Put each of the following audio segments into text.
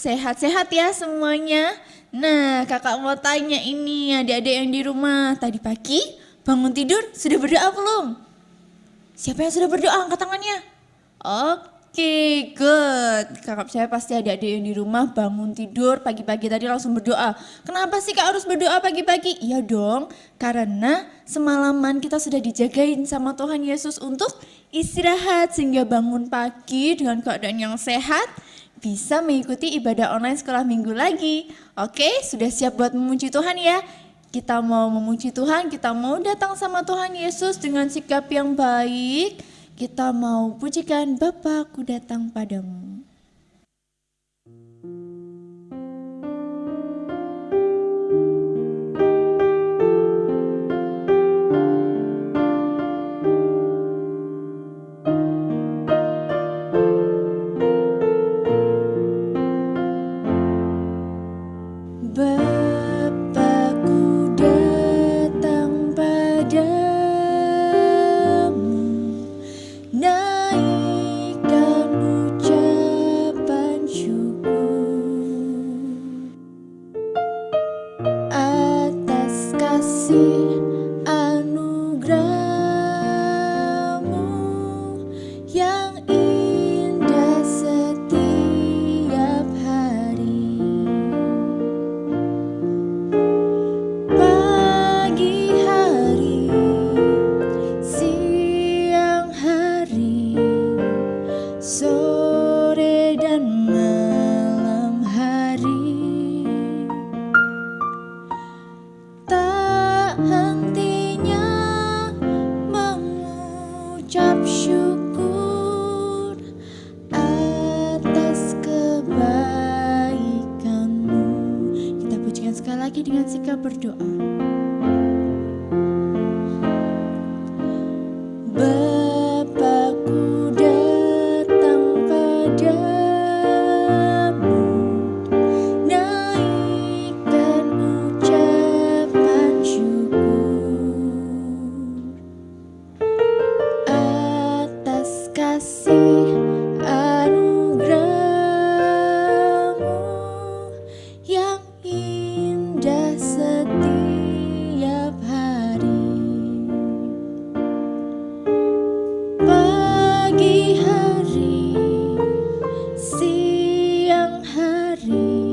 sehat-sehat ya semuanya. Nah, kakak mau tanya ini adik-adik yang di rumah, tadi pagi bangun tidur sudah berdoa belum? Siapa yang sudah berdoa? Angkat tangannya. Oke, good. Kakak saya pasti adik-adik yang di rumah bangun tidur pagi-pagi tadi langsung berdoa. Kenapa sih kak harus berdoa pagi-pagi? Iya dong, karena semalaman kita sudah dijagain sama Tuhan Yesus untuk istirahat sehingga bangun pagi dengan keadaan yang sehat bisa mengikuti ibadah online sekolah minggu lagi. Oke, sudah siap buat memuji Tuhan ya? Kita mau memuji Tuhan, kita mau datang sama Tuhan Yesus dengan sikap yang baik. Kita mau pujikan Bapa, ku datang padamu. Dengan sikap berdoa. Bapa-Ku datang padamu, naikkan ucapan syukur atas kasih anugerah-Mu yang indah setiap hari. Pagi hari, siang hari,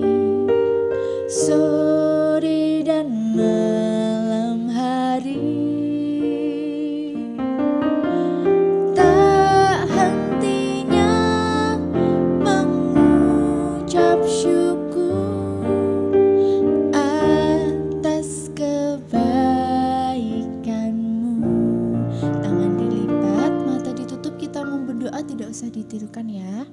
sore dan malam hari, tak hentinya mengucap syukur atas kebaikan-Mu. Tangan dilipat, mata ditutup, kita mau berdoa, tidak usah ditirukan ya.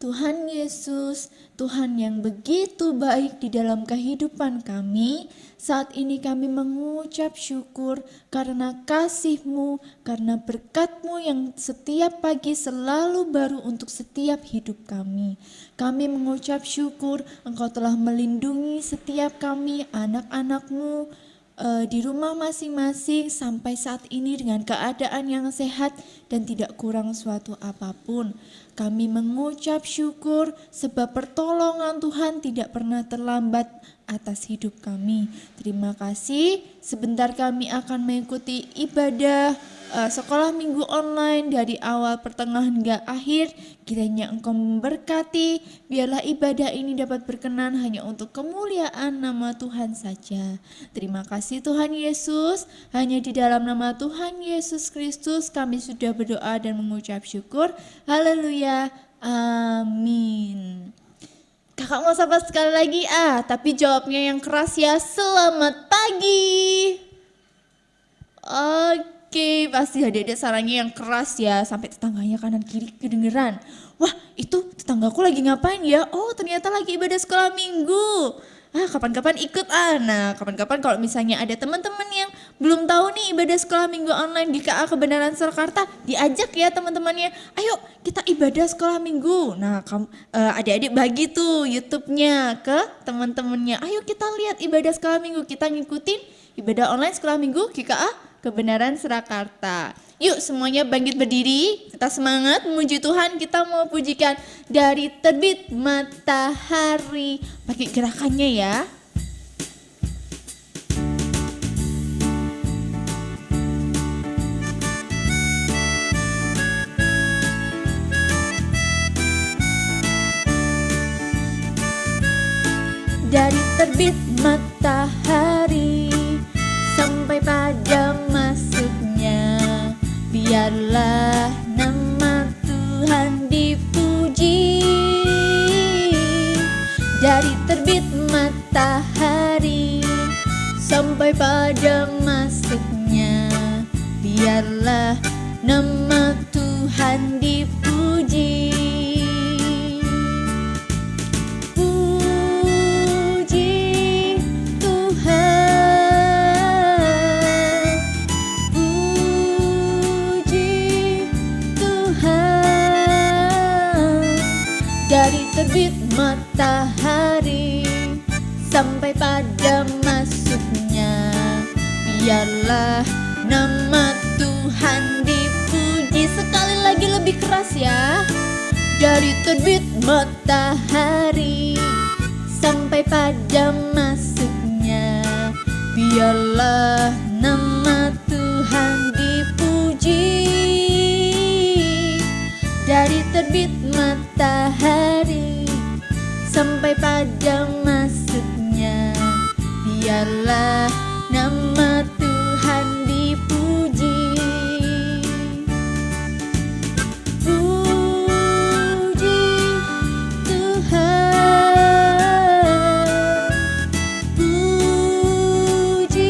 Tuhan Yesus, Tuhan yang begitu baik di dalam kehidupan kami, saat ini kami mengucap syukur karena kasih-Mu, karena berkat-Mu yang setiap pagi selalu baru untuk setiap hidup kami. Kami mengucap syukur Engkau telah melindungi setiap kami, anak-anak-Mu, di rumah masing-masing sampai saat ini dengan keadaan yang sehat dan tidak kurang suatu apapun. Kami mengucap syukur sebab pertolongan Tuhan tidak pernah terlambat atas hidup kami. Terima kasih. Sebentar kami akan mengikuti ibadah sekolah minggu online dari awal pertengahan hingga akhir. Kiranya Engkau memberkati, biarlah ibadah ini dapat berkenan hanya untuk kemuliaan nama Tuhan saja. Terima kasih Tuhan Yesus, hanya di dalam nama Tuhan Yesus Kristus kami sudah berdoa dan mengucap syukur. Haleluya, amin. Kakak mau sapa sekali lagi tapi jawabnya yang keras ya. Selamat pagi. Oke, pasti adik-adik sarannya yang keras ya, sampai tetangganya kanan kiri kedengeran. Wah, itu tetanggaku lagi ngapain ya? Oh, ternyata lagi ibadah sekolah minggu. Kapan-kapan ikut Nah, kapan-kapan kalau misalnya ada teman-teman yang belum tahu nih ibadah sekolah minggu online di KA Kebenaran Surakarta, diajak ya teman-temannya. Ayo kita ibadah sekolah minggu. Nah, adik-adik bagi tuh YouTube-nya ke teman-temannya. Ayo kita lihat ibadah sekolah minggu, kita ngikutin ibadah online sekolah minggu GKA Kebenaran Surakarta. Yuk semuanya bangkit berdiri, kita semangat memuji Tuhan, kita mau pujikan dari terbit matahari. Pakai gerakannya ya. Dari terbit matahari sampai pada masuknya, biarlah nama Tuhan dipuji. Dari terbit matahari sampai pada masuknya, biarlah nama Tuhan dipuji. Dari terbit matahari sampai pada masuknya, biarlah nama Tuhan dipuji. Sekali lagi lebih keras ya. Dari terbit matahari sampai pada masuknya, biarlah nama Tuhan dipuji. Dari terbit matahari sampai pada masuknya, biarlah nama Tuhan dipuji. Puji Tuhan, puji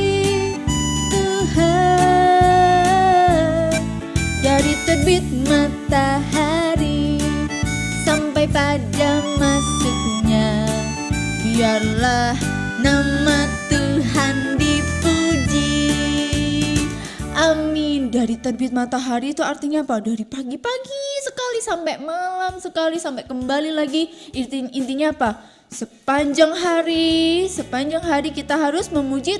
Tuhan. Dari terbit matahari sampai pada masuknya, biarlah nama Tuhan dipuji. Amin. Dari terbit matahari itu artinya apa? Dari pagi-pagi sekali sampai malam sekali sampai kembali lagi. Intinya apa? Sepanjang hari kita harus memuji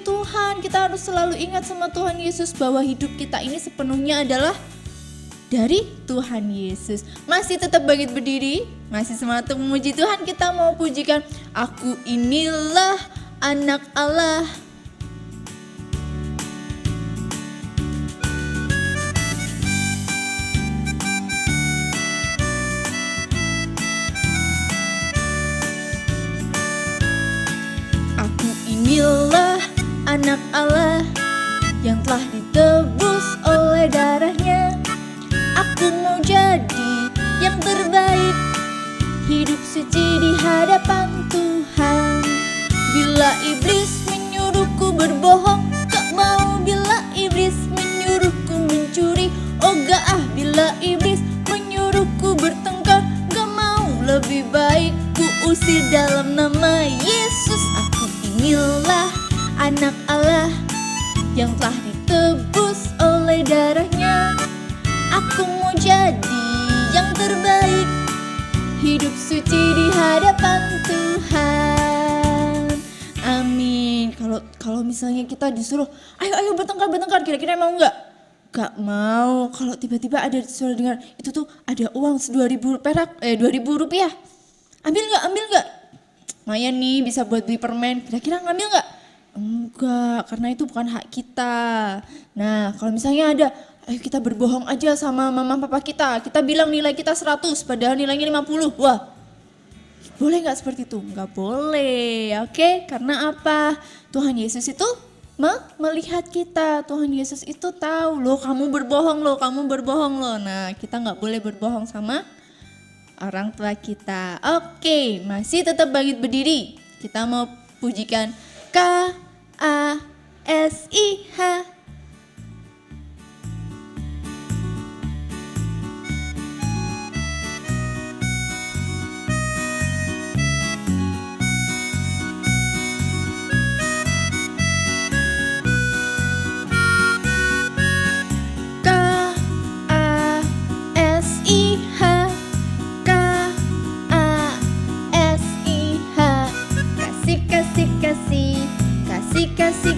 Tuhan. Kita harus selalu ingat sama Tuhan Yesus bahwa hidup kita ini sepenuhnya adalah dari Tuhan Yesus. Masih tetap bangkit berdiri, masih semangat untuk memuji Tuhan. Kita mau pujikan Aku Inilah Anak Allah. Aku inilah anak Allah yang telah ditebus oleh darahnya. Aku mau jadi yang terbaik, hidup suci di hadapan Tuhan. Bila iblis menyuruhku berbohong, gak mau. Bila iblis menyuruhku mencuri, oh gak ah. Bila iblis menyuruhku bertengkar, gak mau. Lebih baik ku usir dalam nama Yesus. Aku inilah anak Allah yang telah ditebus oleh darahnya. Aku mau jadi yang terbaik, hidup suci di hadapan Tuhan. Amin. Kalau misalnya kita disuruh, ayo bertengkar, kira-kira mau nggak? Gak mau. Kalau tiba-tiba ada suara dengar, itu tuh ada uang 2.000 rupiah. Ambil nggak? Lumayan nih bisa buat beli permen. Kira-kira ngambil nggak? Enggak, karena itu bukan hak kita. Nah, kalau misalnya ada, ayo kita berbohong aja sama mama papa kita. Kita bilang nilai kita 100 padahal nilainya 50. Wah, boleh gak seperti itu? Gak boleh, oke? Karena apa? Tuhan Yesus itu melihat kita. Tuhan Yesus itu tahu loh, kamu berbohong loh. Nah, kita gak boleh berbohong sama orang tua kita. Oke, masih tetap bangkit berdiri. Kita mau pujikan KASIH.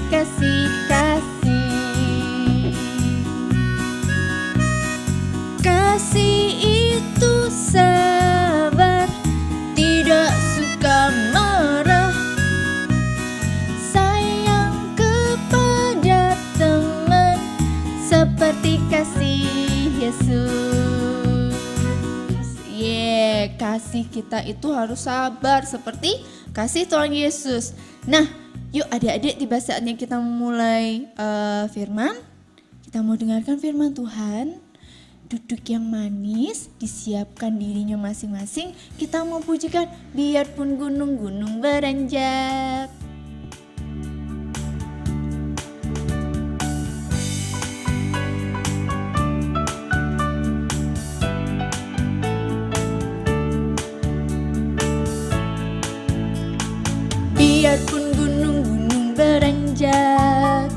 Kasih kasih kita itu harus sabar seperti kasih Tuhan Yesus. Nah, yuk adik-adik, tiba saatnya kita memulai firman. Kita mau dengarkan firman Tuhan. Duduk yang manis, disiapkan dirinya masing-masing. Kita mau pujikan biarpun gunung-gunung beranjak. Biarpun gunung-gunung beranjak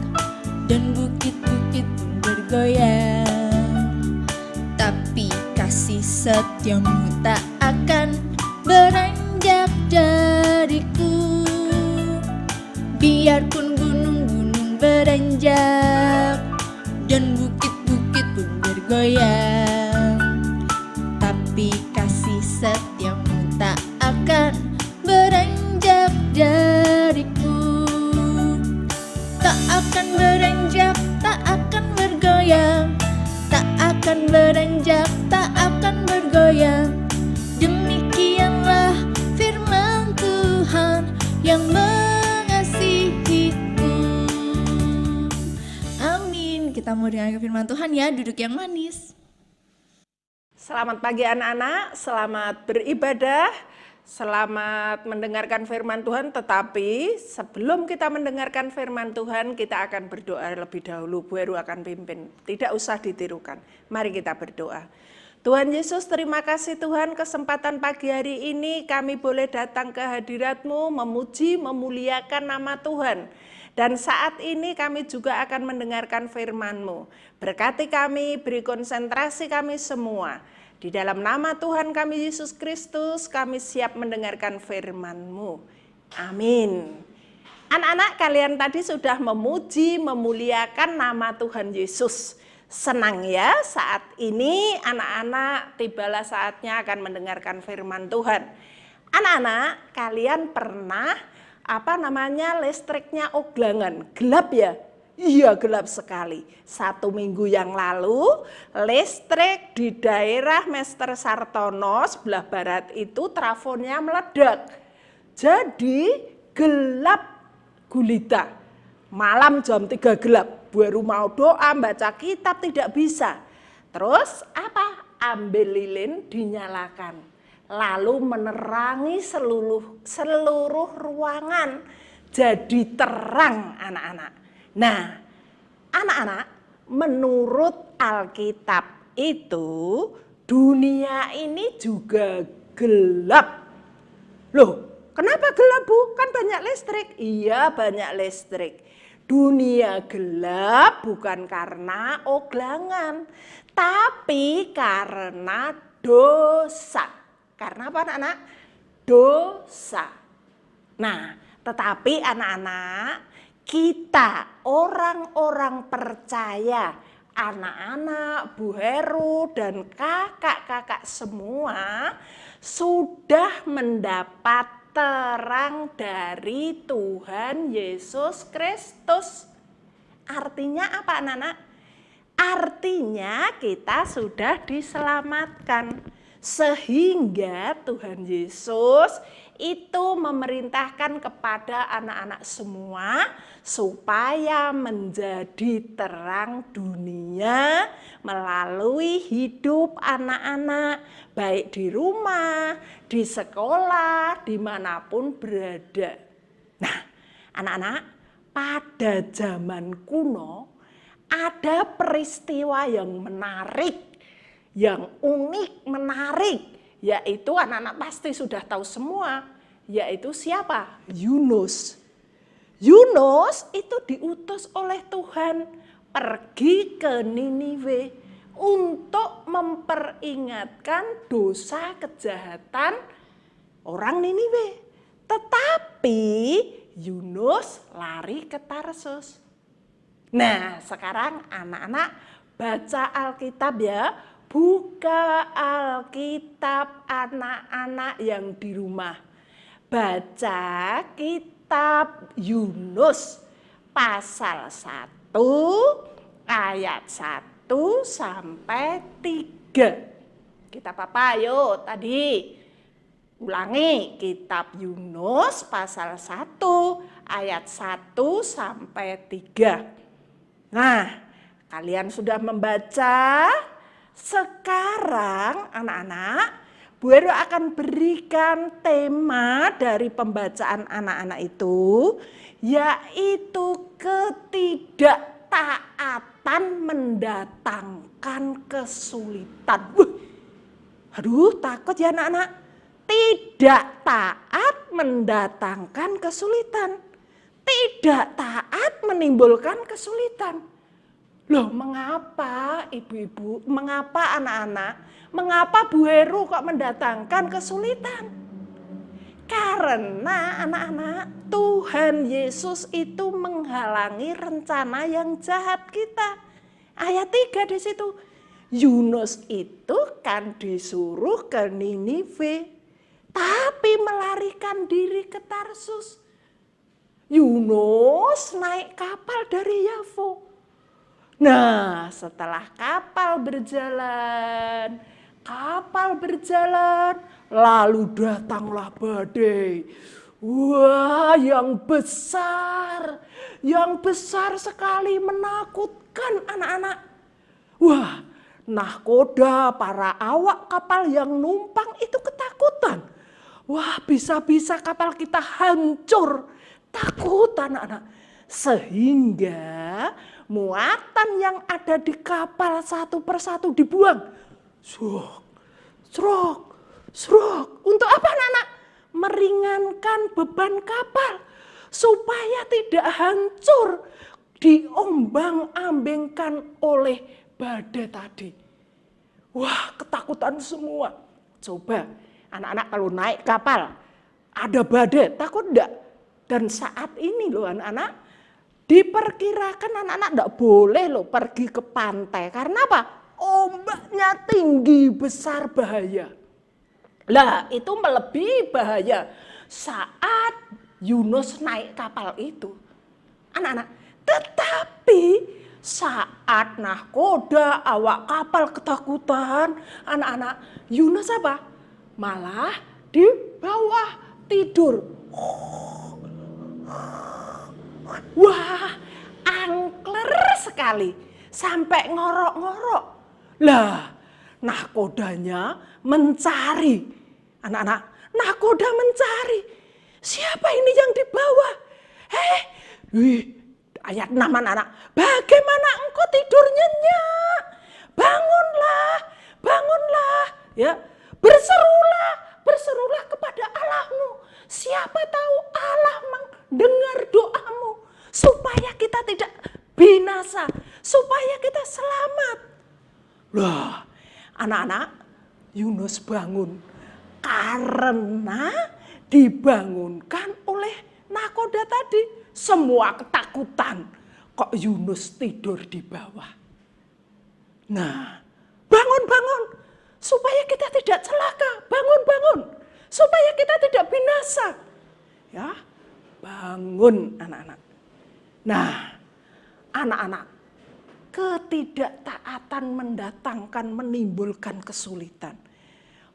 dan bukit-bukit pun bergoyang, tapi kasih setiamu tak akan beranjak dariku. Biarpun gunung-gunung beranjak dan bukit-bukit pun bergoyang, tapi kasih setiamu tak akan beranjak dariku. Tak akan beranjak, tak akan bergoyang, tak akan beranjak, tak akan bergoyang. Demikianlah firman Tuhan yang mengasihiku. Amin. Kita mau dengar firman Tuhan ya, duduk yang manis. Selamat pagi anak-anak, selamat beribadah, selamat mendengarkan firman Tuhan. Tetapi sebelum kita mendengarkan firman Tuhan, kita akan berdoa lebih dahulu. Bu Heru akan pimpin, tidak usah ditirukan. Mari kita berdoa. Tuhan Yesus, terima kasih Tuhan, kesempatan pagi hari ini kami boleh datang ke hadirat-Mu, memuji, memuliakan nama Tuhan. Dan saat ini kami juga akan mendengarkan firman-Mu. Berkati kami, beri konsentrasi kami semua. Di dalam nama Tuhan kami Yesus Kristus, kami siap mendengarkan firman-Mu. Amin. Anak-anak, kalian tadi sudah memuji, memuliakan nama Tuhan Yesus. Senang ya, saat ini anak-anak tibalah saatnya akan mendengarkan firman Tuhan. Anak-anak, kalian pernah listriknya oglangan, gelap ya? Iya, gelap sekali. 1 minggu yang lalu, listrik di daerah Mester Sartono sebelah barat itu trafonya meledak. Jadi gelap gulita. Malam jam 3 gelap. Baru mau doa, baca kitab tidak bisa. Terus apa? Ambil lilin dinyalakan. Lalu menerangi seluruh ruangan. Jadi terang anak-anak. Nah, anak-anak, menurut Alkitab itu dunia ini juga gelap. Loh, kenapa gelap Bu? Kan banyak listrik. Iya, banyak listrik. Dunia gelap bukan karena oglangan, tapi karena dosa. Karena apa anak-anak? Dosa. Nah, tetapi anak-anak, kita orang-orang percaya, anak-anak, Bu Heru dan kakak-kakak semua sudah mendapat terang dari Tuhan Yesus Kristus. Artinya apa anak-anak? Artinya kita sudah diselamatkan. Sehingga Tuhan Yesus itu memerintahkan kepada anak-anak semua supaya menjadi terang dunia melalui hidup anak-anak, baik di rumah, di sekolah, dimanapun berada. Nah, anak-anak, pada zaman kuno ada peristiwa yang menarik, yang unik, menarik, yaitu anak-anak pasti sudah tahu semua, yaitu siapa? Yunus. Yunus itu diutus oleh Tuhan pergi ke Niniwe untuk memperingatkan dosa kejahatan orang Niniwe. Tetapi Yunus lari ke Tarsus. Nah, sekarang anak-anak baca Alkitab ya. Buka Alkitab anak-anak yang di rumah. Baca kitab Yunus pasal 1 ayat 1 sampai 3. Kita apa ayo tadi? Ulangi, kitab Yunus pasal 1 ayat 1 sampai 3. Nah, kalian sudah membaca? Sekarang anak-anak, Bu Ero akan berikan tema dari pembacaan anak-anak itu, yaitu ketidaktaatan mendatangkan kesulitan. Aduh, takut ya anak-anak. Tidak taat mendatangkan kesulitan. Tidak taat menimbulkan kesulitan. Loh, mengapa ibu-ibu, mengapa anak-anak, mengapa Bu Heru kok mendatangkan kesulitan? Karena anak-anak, Tuhan Yesus itu menghalangi rencana yang jahat kita. Ayat 3 di situ. Yunus itu kan disuruh ke Ninive, tapi melarikan diri ke Tarsus. Yunus naik kapal dari Yafo. Nah, setelah kapal berjalan, lalu datanglah badai. Wah, yang besar sekali, menakutkan anak-anak. Wah, nahkoda, para awak kapal yang numpang itu ketakutan. Wah, bisa-bisa kapal kita hancur. Takut anak-anak. Sehingga muatan yang ada di kapal satu persatu dibuang. Srok. Untuk apa anak-anak? Meringankan beban kapal. Supaya tidak hancur. Diombang-ambingkan oleh badai tadi. Wah, ketakutan semua. Coba anak-anak kalau naik kapal, ada badai, takut enggak? Dan saat ini loh anak-anak, diperkirakan anak-anak enggak boleh loh pergi ke pantai. Karena apa? Ombaknya tinggi, besar, bahaya. Lah, itu melebihi bahaya saat Yunus naik kapal itu. Anak-anak, tetapi saat nahkoda, awak kapal ketakutan, anak-anak, Yunus apa? Malah di bawah tidur. Wah, angker sekali, sampai ngorok-ngorok. Lah, nahkodanya mencari. Anak-anak, nahkoda mencari. Siapa ini yang di bawah? Ayat 6 anak-anak. Bagaimana engkau tidur nyenyak? Bangunlah. Ya, berserulah kepada Allahmu. Siapa tahu Allah mendengar doamu supaya kita tidak binasa, supaya kita selamat. Lah, anak-anak, Yunus bangun karena dibangunkan oleh nahkoda tadi. Semua ketakutan, kok Yunus tidur di bawah. Nah, bangun supaya kita tidak celaka. Bangun supaya kita tidak binasa. Ya, bangun anak-anak. Nah, anak-anak, ketidaktaatan menimbulkan kesulitan.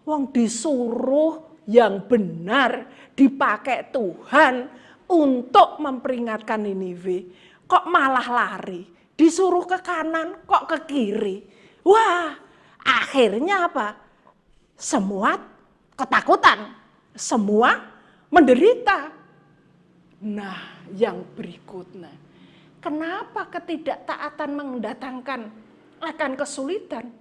Wong disuruh yang benar dipakai Tuhan untuk memperingatkan Ninive, kok malah lari. Disuruh ke kanan, kok ke kiri. Wah, akhirnya apa? Semua ketakutan, semua menderita. Nah, yang berikutnya, kenapa ketidaktaatan mendatangkan akan kesulitan?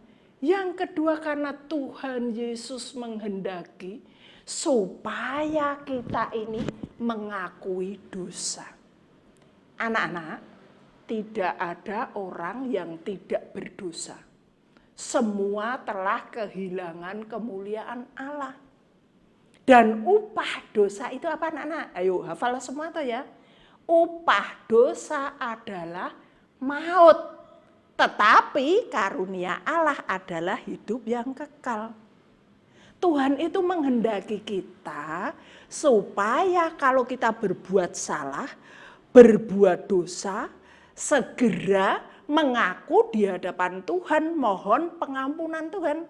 Yang kedua, karena Tuhan Yesus menghendaki supaya kita ini mengakui dosa. Anak-anak, tidak ada orang yang tidak berdosa. Semua telah kehilangan kemuliaan Allah. Dan upah dosa itu apa anak-anak? Ayo hafal semua tuh ya. Upah dosa adalah maut. Tetapi karunia Allah adalah hidup yang kekal. Tuhan itu menghendaki kita supaya kalau kita berbuat salah, berbuat dosa, segera mengaku di hadapan Tuhan, mohon pengampunan Tuhan.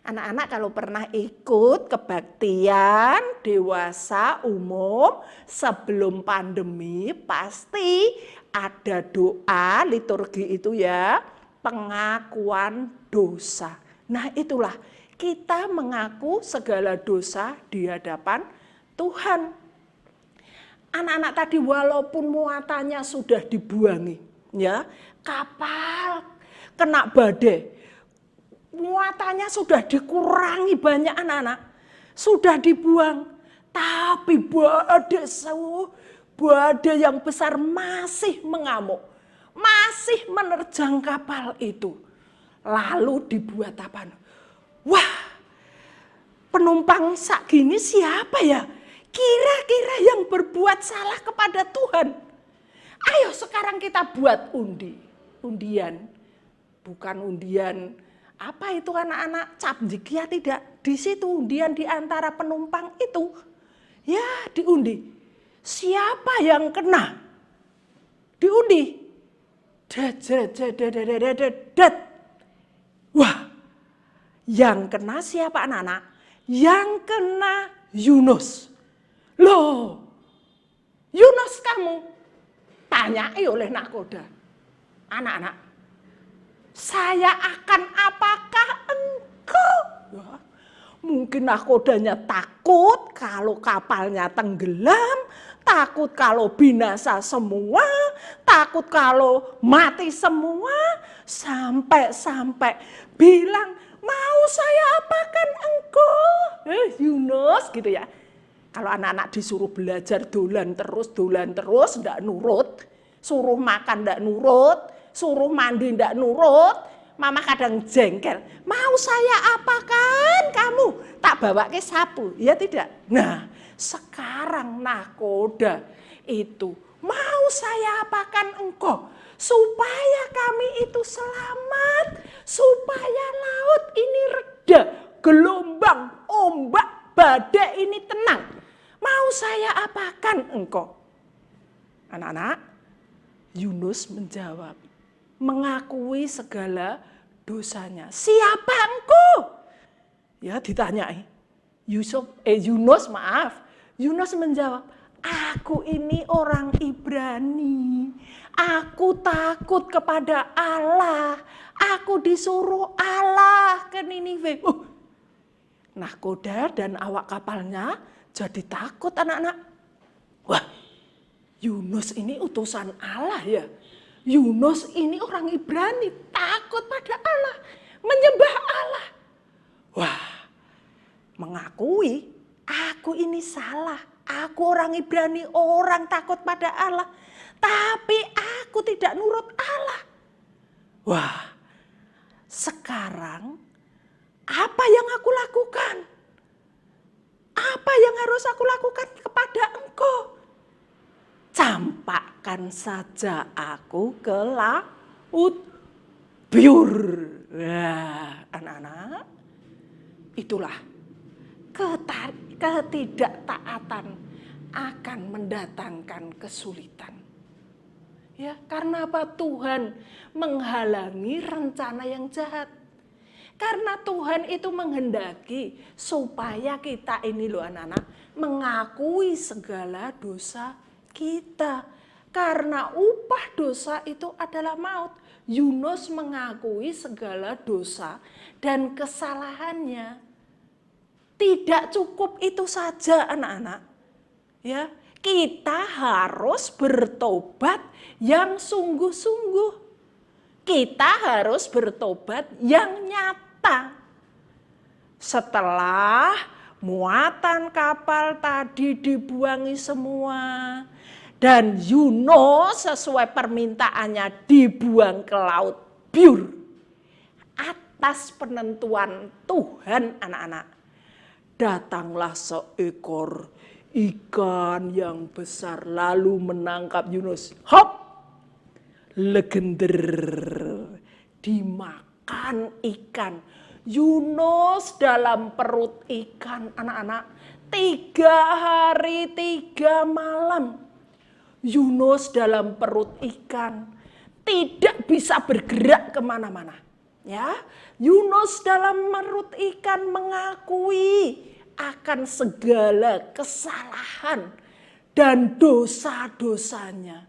Anak-anak kalau pernah ikut kebaktian dewasa umum sebelum pandemi pasti ada doa liturgi itu ya, pengakuan dosa. Nah itulah kita mengaku segala dosa di hadapan Tuhan. Anak-anak tadi walaupun muatannya sudah dibuangi, ya kapal kena badai, muatannya sudah dikurangi banyak anak-anak, sudah dibuang, tapi badai yang besar masih mengamuk, masih menerjang kapal itu. Lalu dibuat apa? Wah, penumpang sak gini siapa ya? Kira-kira yang berbuat salah kepada Tuhan. Ayo sekarang kita buat undian. Bukan undian apa itu anak-anak capjikia, tidak. Di situ undian di antara penumpang itu. Ya diundi. Siapa yang kena? Diundi. Wah, yang kena siapa anak-anak? Yang kena Yunus. Loh, Yunus kamu? Tanyai oleh nakoda. Anak-anak, saya akan apakah engkau? Ya, mungkin nakodanya takut kalau kapalnya tenggelam, takut kalau binasa semua, takut kalau mati semua, sampai bilang, mau saya apakan engkau? Yunus gitu ya. Kalau anak-anak disuruh belajar dolan terus, enggak nurut, suruh makan enggak nurut, suruh mandi enggak nurut, mama kadang jengkel. Mau saya apakan kamu? Tak bawa ke sapu, ya tidak? Nah, sekarang nakoda itu, mau saya apakan engkau? Supaya kami itu selamat, supaya laut ini reda, gelombang, ombak, badai ini tenang. Mau saya apakan engkau? Anak-anak, Yunus menjawab, mengakui segala dosanya. Siapa engkau? Ya ditanyai. Yunus menjawab, aku ini orang Ibrani. Aku takut kepada Allah. Aku disuruh Allah ke Niniwe. Nakoda dan awak kapalnya jadi takut anak-anak. Wah, Yunus ini utusan Allah ya. Yunus ini orang Ibrani, takut pada Allah, menyembah Allah. Wah, mengakui aku ini salah. Aku orang Ibrani, orang takut pada Allah. Tapi aku tidak nurut Allah. Wah, sekarang apa yang aku lakukan? Apa yang harus aku lakukan kepada engkau? Campakkan saja aku ke laut biur. Nah, anak-anak, itulah ketidaktaatan akan mendatangkan kesulitan. Ya, karena apa? Tuhan menghalangi rencana yang jahat. Karena Tuhan itu menghendaki supaya kita ini loh anak-anak mengakui segala dosa kita. Karena upah dosa itu adalah maut. Yunus mengakui segala dosa dan kesalahannya. Tidak cukup itu saja anak-anak. Ya, kita harus bertobat yang sungguh-sungguh. Kita harus bertobat yang nyata. Setelah muatan kapal tadi dibuangi semua dan Yunus sesuai permintaannya dibuang ke laut biur. Atas penentuan Tuhan anak-anak, datanglah seekor ikan yang besar lalu menangkap Yunus. Hop! Legender, dimakan ikan. Yunus dalam perut ikan anak-anak 3 hari 3 malam. Yunus dalam perut ikan tidak bisa bergerak kemana-mana. Ya, Yunus dalam perut ikan mengakui akan segala kesalahan dan dosa-dosanya.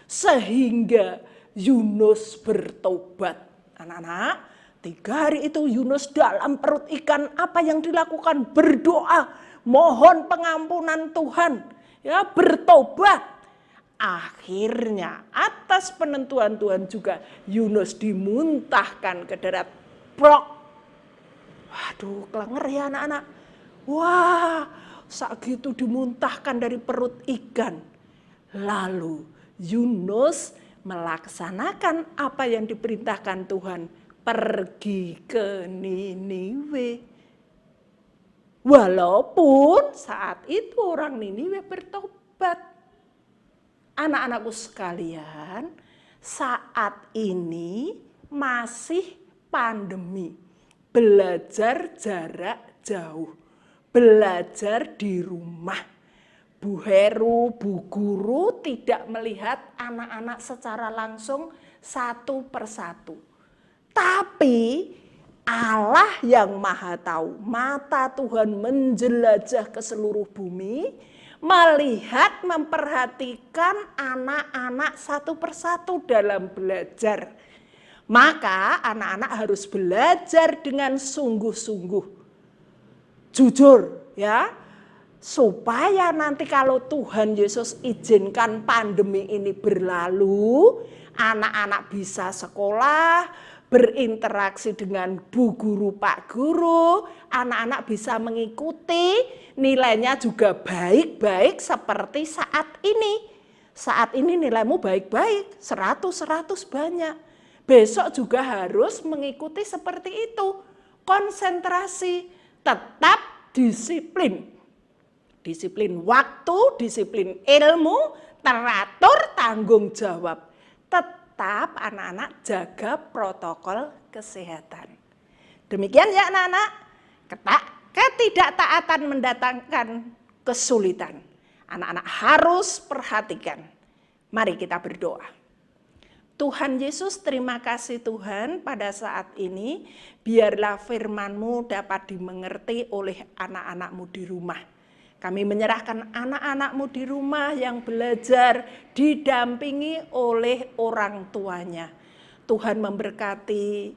Sehingga Yunus bertobat. Anak-anak, 3 hari itu Yunus dalam perut ikan, apa yang dilakukan? Berdoa, mohon pengampunan Tuhan. Ya, bertobat. Akhirnya atas penentuan Tuhan juga Yunus dimuntahkan ke darat. Brok. Waduh, kelenger ya anak-anak. Wah, saat gitu dimuntahkan dari perut ikan. Lalu Yunus melaksanakan apa yang diperintahkan Tuhan. Pergi ke Niniwe. Walaupun saat itu orang Niniwe bertobat. Anak-anakku sekalian, saat ini masih pandemi. Belajar jarak jauh. Belajar di rumah. Bu Heru, Bu Guru tidak melihat anak-anak secara langsung satu persatu. Tapi Allah yang Maha Tahu, mata Tuhan menjelajah ke seluruh bumi, melihat, memperhatikan anak-anak satu persatu dalam belajar. Maka anak-anak harus belajar dengan sungguh-sungguh. Jujur ya, supaya nanti kalau Tuhan Yesus izinkan pandemi ini berlalu, anak-anak bisa sekolah, berinteraksi dengan Bu Guru, Pak Guru, anak-anak bisa mengikuti, nilainya juga baik-baik seperti saat ini. Saat ini nilaimu baik-baik, 100 banyak. Besok juga harus mengikuti seperti itu. Konsentrasi, tetap disiplin. Disiplin waktu, disiplin ilmu, teratur, tanggung jawab. Tetap anak-anak jaga protokol kesehatan. Demikian ya anak-anak, ketidaktaatan mendatangkan kesulitan. Anak-anak harus perhatikan. Mari kita berdoa. Tuhan Yesus, terima kasih Tuhan pada saat ini, biarlah firman-Mu dapat dimengerti oleh anak-anak-Mu di rumah. Kami menyerahkan anak-anak-Mu di rumah yang belajar didampingi oleh orang tuanya. Tuhan memberkati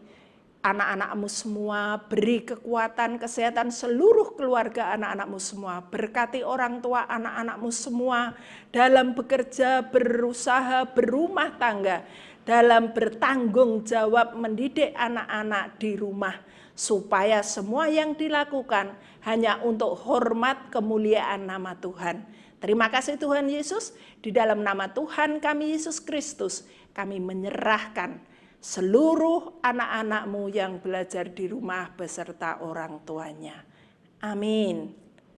anak-anak-Mu semua, beri kekuatan, kesehatan seluruh keluarga anak-anak-Mu semua. Berkati orang tua anak-anak-Mu semua dalam bekerja, berusaha, berumah tangga, dalam bertanggung jawab mendidik anak-anak di rumah. Supaya semua yang dilakukan hanya untuk hormat kemuliaan nama Tuhan. Terima kasih Tuhan Yesus, di dalam nama Tuhan kami Yesus Kristus, kami menyerahkan seluruh anak-anak-Mu yang belajar di rumah beserta orang tuanya. Amin.